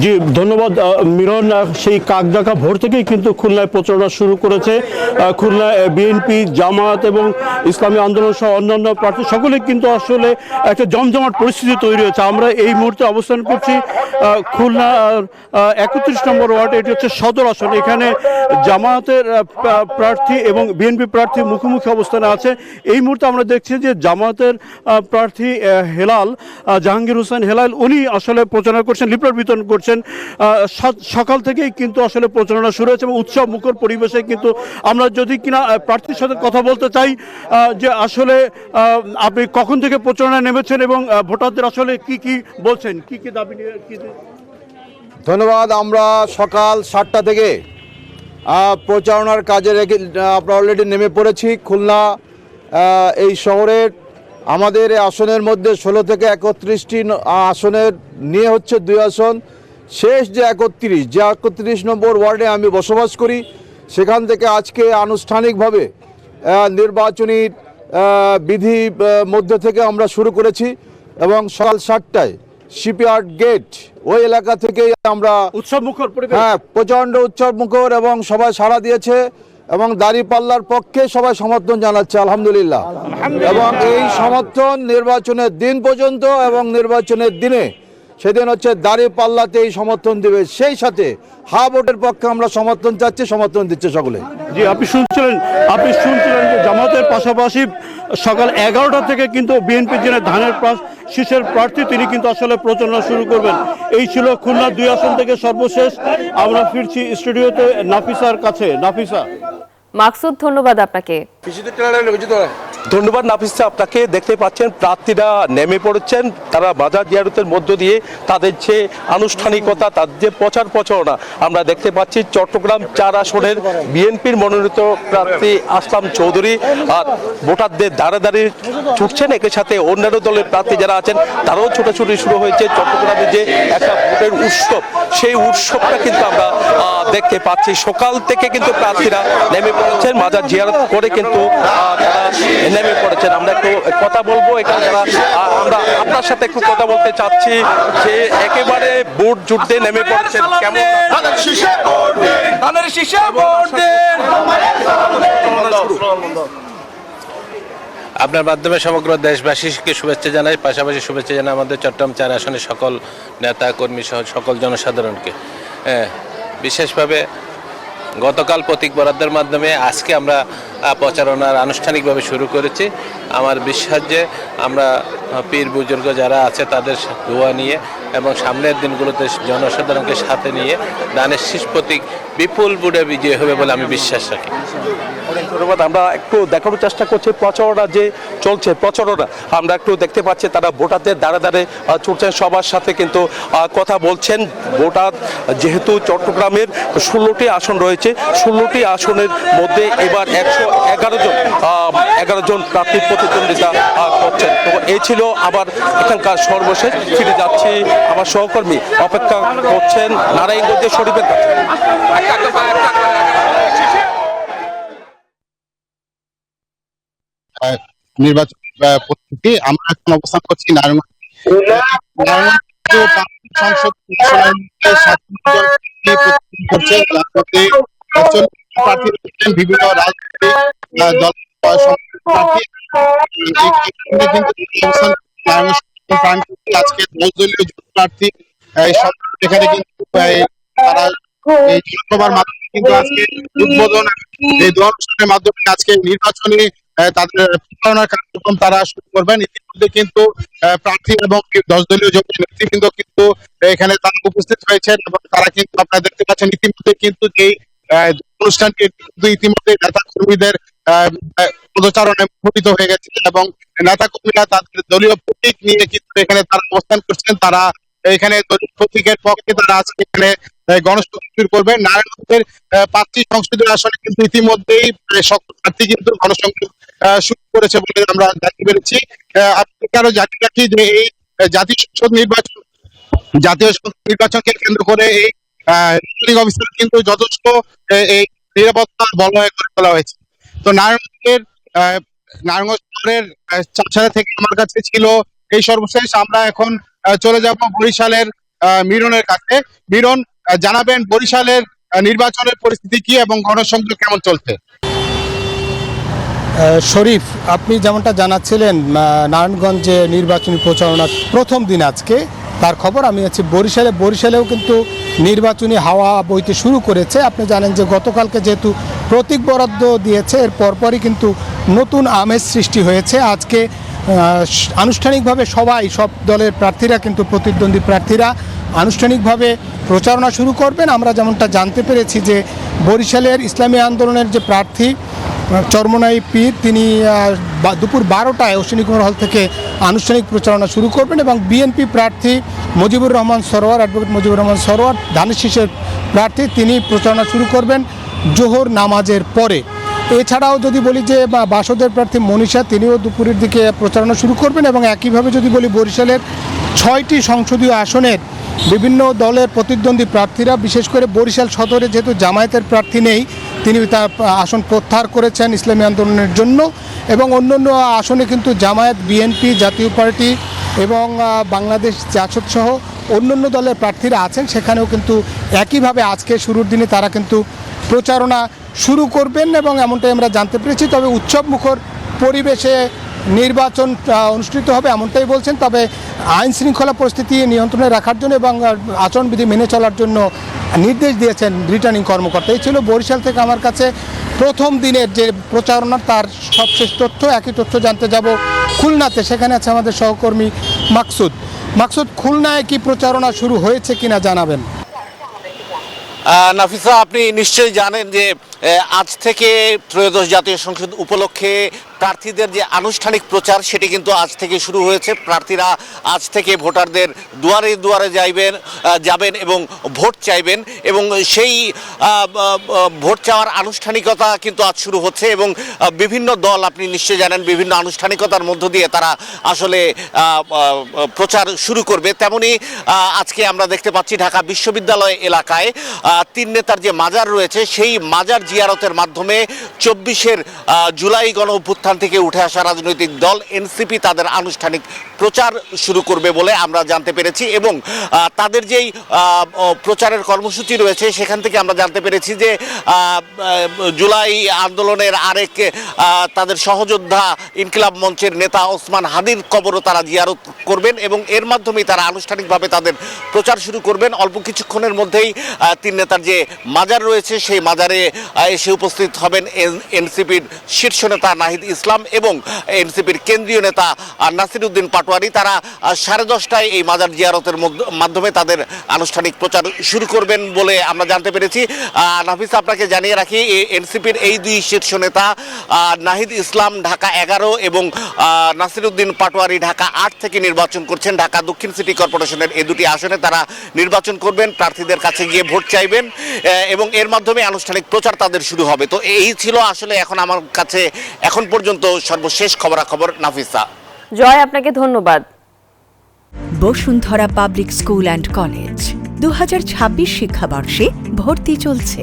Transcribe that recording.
জি, ধন্যবাদ মিরন। সেই কাকডাকা ভোর থেকেই কিন্তু খুলনায় প্রচারণা শুরু করেছে। খুলনায় বিএনপি, জামায়াত এবং ইসলামী আন্দোলন সহ অন্যান্য প্রার্থী সকলে কিন্তু আসলে একটা জমজমাট পরিস্থিতি তৈরি হয়েছে। আমরা এই মুহূর্তে অবস্থান করছি খুলনা 31 নম্বর ওয়ার্ড, এটি হচ্ছে সদর আসন। এখানে জামায়াতের প্রার্থী এবং বিএনপি প্রার্থী মুখোমুখি অবস্থানে আছে। এই মুহূর্তে আমরা দেখছি যে জামায়াতের প্রার্থী হেলাল, জাহাঙ্গীর হোসেন হেলাল, উনি আসলে প্রচারণা করছেন, লিফলেট বিতরণ করছেন। সকাল থেকেই কিন্তু আসলে প্রচারণা শুরু হয়েছে এবং উৎসব মুখর পরিবেশে কিন্তু আমরা যদি কিনা প্রার্থীর সাথে কথা বলতে চাই যে আসলে আপনি কখন থেকে প্রচারণায় নেমেছেন এবং ভোটারদের আসলে কি কি বলছেন, কি কি দাবি নিয়ে ধন্যবাদ। আমরা সকাল 7টা থেকে প্রচারণার কাজে আমরা অলরেডি নেমে পড়েছি। খুলনা এই শহরের আমাদের আসনের মধ্যে 16 থেকে 31টি আসনের নিয়ে হচ্ছে 2 আসন। শেষ যে 31 নম্বর ওয়ার্ডে আমি বসবাস করি, সেখান থেকে আজকে আনুষ্ঠানিকভাবে নির্বাচনী বিধি মধ্যে থেকে আমরা শুরু করেছি এবং সকাল 7টায় শিপইয়ার্ড গেট ওই এলাকা থেকেই আমরা উৎসব মুখর পরিবেশ, প্রচণ্ড উৎসব মুখর এবং সবাই সাড়া দিয়েছে এবং দাঁড়িপাল্লার পক্ষে সবাই সমর্থন জানাচ্ছে আলহামদুলিল্লাহ। এবং এই সমর্থন নির্বাচনের দিন পর্যন্ত এবং নির্বাচনের দিনে সেদিন হচ্ছে দাঁড়িপাল্লাতেই সমর্থন দেবে। সেই সাথে হা ভোটের পক্ষে আমরা সমর্থন চাচ্ছি, সমর্থন দিচ্ছে সকলে। জি, আপনি শুনছিলেন যে জামাতের পাশাপাশি সকাল 11টা থেকে কিন্তু বিএনপি যিনি ধানের শীষের প্রার্থী, তিনি কিন্তু আসলে প্রচারণা শুরু করবেন। এই ছিল খুলনা 2 আসন থেকে সর্বশেষ। আমরা ফিরছি স্টুডিওতে নাফিসার কাছে। নাফিসা। মাকসুদ, ধন্যবাদ আপনাকে। ধন্যবাদ নাফিসা আপনাকে। দেখতে পাচ্ছেন প্রার্থীরা নেমে পড়েছেন, তারা বাজার জিয়ারতের মধ্য দিয়ে তাদের যে আনুষ্ঠানিকতা, তাদের যে প্রচারণা আমরা দেখতে পাচ্ছি। চট্টগ্রাম 4 আসনের বিএনপির মনোনীত প্রার্থী আসলাম চৌধুরী আর ভোটারদের দাঁড়ে ছুটছেন। একই সাথে অন্যান্য দলের প্রার্থী যারা আছেন তারাও ছোটাছুটি শুরু হয়েছে। চট্টগ্রামে যে একটা ভোটের উৎসব, সেই উৎসবটা কিন্তু আমরা দেখতে পাচ্ছি। সকাল থেকে কিন্তু প্রার্থীরা নেমে পড়েছেন, মাজার জিয়ারত করে কিন্তু তারা নেমে পড়েছেন। আমরা একটু কথা বলবো এখানে যারা, আমরা আপনার সাথে একটু কথা বলতে চাচ্ছি যে একেবারে ভোট যুদ্ধে নেমে পড়েছেন, কেমন? আপনার মাধ্যমে সমগ্র দেশবাসীকে শুভেচ্ছা জানাই, পাশাপাশি শুভেচ্ছা জানাই আমাদের চট্টগ্রাম 4 আসনের সকল নেতা কর্মী সহ সকল জনসাধারণকে। বিশেষভাবে গতকাল প্রতীক বরাদ্দের মাধ্যমে আজকে আমরা প্রচারণার আনুষ্ঠানিকভাবে শুরু করেছি। আমার বিশ্বাস যে আমরা পীর বুজুর্গ যারা আছে তাদের দোয়া নিয়ে এবং সামনের দিনগুলোতে জনসাধারণকে সাথে নিয়ে ধানের শীষ প্রতীক বিপুল বুড়ে বিজয় হবে বলে আমি বিশ্বাস রাখি। ধন্যবাদ। আমরা একটু দেখানোর চেষ্টা করছি প্রচারণা যে চলছে, প্রচারণা আমরা একটু দেখতে পাচ্ছি। তারা ভোটারদের দাঁড়ে ছুটছেন, সবার সাথে কিন্তু কথা বলছেন। ভোটার যেহেতু চট্টগ্রামের 16টি আসন রয়েছে, 16টি আসনের মধ্যে এবার 111 জন প্রার্থী প্রতিদ্বন্দ্বিতা করছেন। তো এই ছিল আবার এখানকার সর্বশেষ। ফিরে যাচ্ছি, আমার সহকর্মী অপেক্ষা করছেন নারায়ণগঞ্জের শরীফের কাছে। নির্বাচন পদ্ধতি আমরা এখন অবস্থান করছি নারায়ণগঞ্জ সংসদ বিভিন্ন রাজনৈতিক দল আজকে 10 দলীয় প্রার্থী এখানে কিন্তু তারা এই জনসভার মাধ্যমে কিন্তু আজকে উদ্বোধন এই অনুষ্ঠানের মাধ্যমে আজকে নির্বাচনী তাদের প্রচারণার কার্যক্রম তারা শুরু করবেন। ইতিমধ্যে কিন্তু প্রার্থী এবং 10 দলীয় জোটের নেতৃবৃন্দ কিন্তু এখানে তারা উপস্থিত হয়েছেন এবং তারা কিন্তু আপনারা দেখতে পাচ্ছেন ইতিমধ্যে কিন্তু এই অনুষ্ঠানটি ইতিমধ্যে নেতা কর্মীদের পদচারণে মুখরিত হয়ে গেছে এবং নেতা কর্মীরা তাদের দলীয় প্রতীক নিয়ে কিন্তু এখানে তারা অবস্থান করছেন। তারা এখানে দলীয় প্রতীকের পক্ষে তারা আজকে এখানে গণসভা শুরু করবেন। নারায়ণগঞ্জের 5টি সংসদীয় আসনে কিন্তু ইতিমধ্যেই সকল প্রার্থী কিন্তু গণসংযোগ শুরু করেছে বলে আমরা জানতে পেরেছি। আপনাকে আরো জানিয়ে রাখি যে এই জাতীয় সংসদ নির্বাচনকে কেন্দ্র করে এই রিটার্নিং অফিসার কিন্তু যথেষ্ট এই নিরাপত্তা বলয় করে তোলা হয়েছে। তো নারায়ণগঞ্জ শহরের চারছাড়া থেকে আমার কাছে ছিল এই সর্বশেষ। আমরা এখন চলে যাব বরিশালের মিরনের কাছে। মিরন, জানাবেন বরিশালের নির্বাচনের পরিস্থিতি কি এবং গণসংযোগ কেমন চলছে? শরীফ, আপনি যেমনটা জানাচ্ছিলেন নারায়ণগঞ্জে নির্বাচনী প্রচারণা প্রথম দিন আজকে, তার খবর আমি আছি বরিশালেও কিন্তু নির্বাচনী হাওয়া বইতে শুরু করেছে। আপনি জানেন যে গতকালকে যেহেতু প্রতীক বরাদ্দ দিয়েছে, এর পরপরই কিন্তু নতুন আমেজ সৃষ্টি হয়েছে। আজকে আনুষ্ঠানিকভাবে সব দলের প্রার্থীরা কিন্তু প্রতিদ্বন্দ্বী প্রার্থীরা আনুষ্ঠানিকভাবে প্রচারণা শুরু করবেন। আমরা যেমনটা জানতে পেরেছি যে বরিশালের ইসলামী আন্দোলনের যে প্রার্থী চরমনাই পীর, তিনি দুপুর 12টায় অশ্বিনী কুমার হল থেকে আনুষ্ঠানিক প্রচারণা শুরু করবেন এবং বিএনপি প্রার্থী মুজিবুর রহমান সরোয়ার, অ্যাডভোকেট মুজিবুর রহমান সরোয়ার ধানের শীষের প্রার্থী, তিনি প্রচারণা শুরু করবেন জোহর নামাজের পরে। এছাড়াও যদি বলি যে বাসদের প্রার্থী মনীষা, তিনিও দুপুরের দিকে প্রচারণা শুরু করবেন এবং একইভাবে যদি বলি বরিশালের 6টি সংসদীয় আসনের বিভিন্ন দলের প্রতিদ্বন্দ্বী প্রার্থীরা, বিশেষ করে বরিশাল সদরে যেহেতু জামায়াতের প্রার্থী নেই, তিনি তার আসন প্রত্যাহার করেছেন ইসলামী আন্দোলনের জন্য, এবং অন্যান্য আসনে কিন্তু জামায়াত, বিএনপি, জাতীয় পার্টি এবং বাংলাদেশ জাসদ সহ অন্যান্য দলের প্রার্থীরা আছেন। সেখানেও কিন্তু একইভাবে আজকে শুরুর দিনে তারা কিন্তু প্রচারণা শুরু করবেন এবং এমনটাই আমরা জানতে পেরেছি। তবে উৎসবমুখর পরিবেশে নির্বাচন অনুষ্ঠিত হবে এমনটাই বলছেন। তবে আইন শৃঙ্খলা পরিস্থিতি নিয়ন্ত্রণে রাখার জন্য এবং আচরণবিধি মেনে চলার জন্য নির্দেশ দিয়েছেন রিটার্নিং কর্মকর্তা। এই ছিল বরিশাল থেকে আমার কাছে প্রথম দিনের যে প্রচারণা তার সবশেষ তথ্য। একই তথ্য জানতে যাব খুলনাতে, সেখানে আছে আমাদের সহকর্মী মাকসুদ। খুলনায় কি প্রচারণা শুরু হয়েছে কিনা জানাবেন। নাফিসা, আপনি নিশ্চয়ই জানেন যে আজ থেকে ত্রয়োদশ জাতীয় সংসদ উপলক্ষে প্রার্থীদের যে আনুষ্ঠানিক প্রচার সেটি কিন্তু আজ থেকে শুরু হয়েছে। প্রার্থীরা আজ থেকে ভোটারদের দুয়ারে দুয়ারে যাবেন এবং ভোট চাইবেন, এবং সেই ভোট চাওয়ার আনুষ্ঠানিকতা কিন্তু আজ শুরু হচ্ছে এবং বিভিন্ন দল, আপনি নিশ্চয়ই জানেন, বিভিন্ন আনুষ্ঠানিকতার মধ্য দিয়ে তারা আসলে প্রচার শুরু করবে। তেমনি আজকে আমরা দেখতে পাচ্ছি ঢাকা বিশ্ববিদ্যালয় এলাকায় 3 নেতার যে মাজার রয়েছে, সেই মাজার জিয়ারতের মাধ্যমে 24 জুলাই গণ অভ্যুত্থান থেকে উঠে আসা রাজনৈতিক দল এনসিপি তাদের আনুষ্ঠানিক প্রচার শুরু করবে বলে আমরা জানতে পেরেছি। এবং তাদের যেই প্রচারের কর্মসূচি রয়েছে সেখান থেকে আমরা জানতে পেরেছি যে জুলাই আন্দোলনের আরেক তাদের সহযোদ্ধা ইনকিলাব মঞ্চের নেতা ওসমান হাদির কবরও তারা জিয়ারত করবেন এবং এর মাধ্যমেই তারা আনুষ্ঠানিকভাবে তাদের প্রচার শুরু করবেন। অল্প কিছুক্ষণের মধ্যেই 3 নেতার যে মাজার রয়েছে সেই মাজারে এসে উপস্থিত হবেন এনসিপির শীর্ষ নেতা নাহিদ ইসলাম এবং এনসিপির কেন্দ্রীয় নেতা নাসিরউদ্দিন পাটোয়ারি। তারা 10:30টায় এই মাজার জিয়ারতের মাধ্যমে তাদের আনুষ্ঠানিক প্রচার শুরু করবেন বলে আমরা জানতে পেরেছি। নাফিস, আপনাকে জানিয়ে রাখি, এনসিপির এই 2 শীর্ষ নেতা নাহিদ ইসলাম ঢাকা 11 এবং নাসিরউদ্দিন পাটোয়ারি ঢাকা 8 থেকে নির্বাচন করছেন। ঢাকা দক্ষিণ সিটি কর্পোরেশনের এই 2টি আসনে তারা নির্বাচন করবেন, প্রার্থীদের কাছে গিয়ে ভোট চাইবেন এবং এর মাধ্যমে আনুষ্ঠানিক প্রচার তাদের শুরু হবে। তো এই ছিল আসলে এখন আমার কাছে এখন পর্যন্ত সর্বশেষ খবরাখবর। নাফিসা, জয়, আপনাকে ধন্যবাদ। Bashundhara public school and college 2026 শিক্ষাবর্ষে ভর্তি চলছে।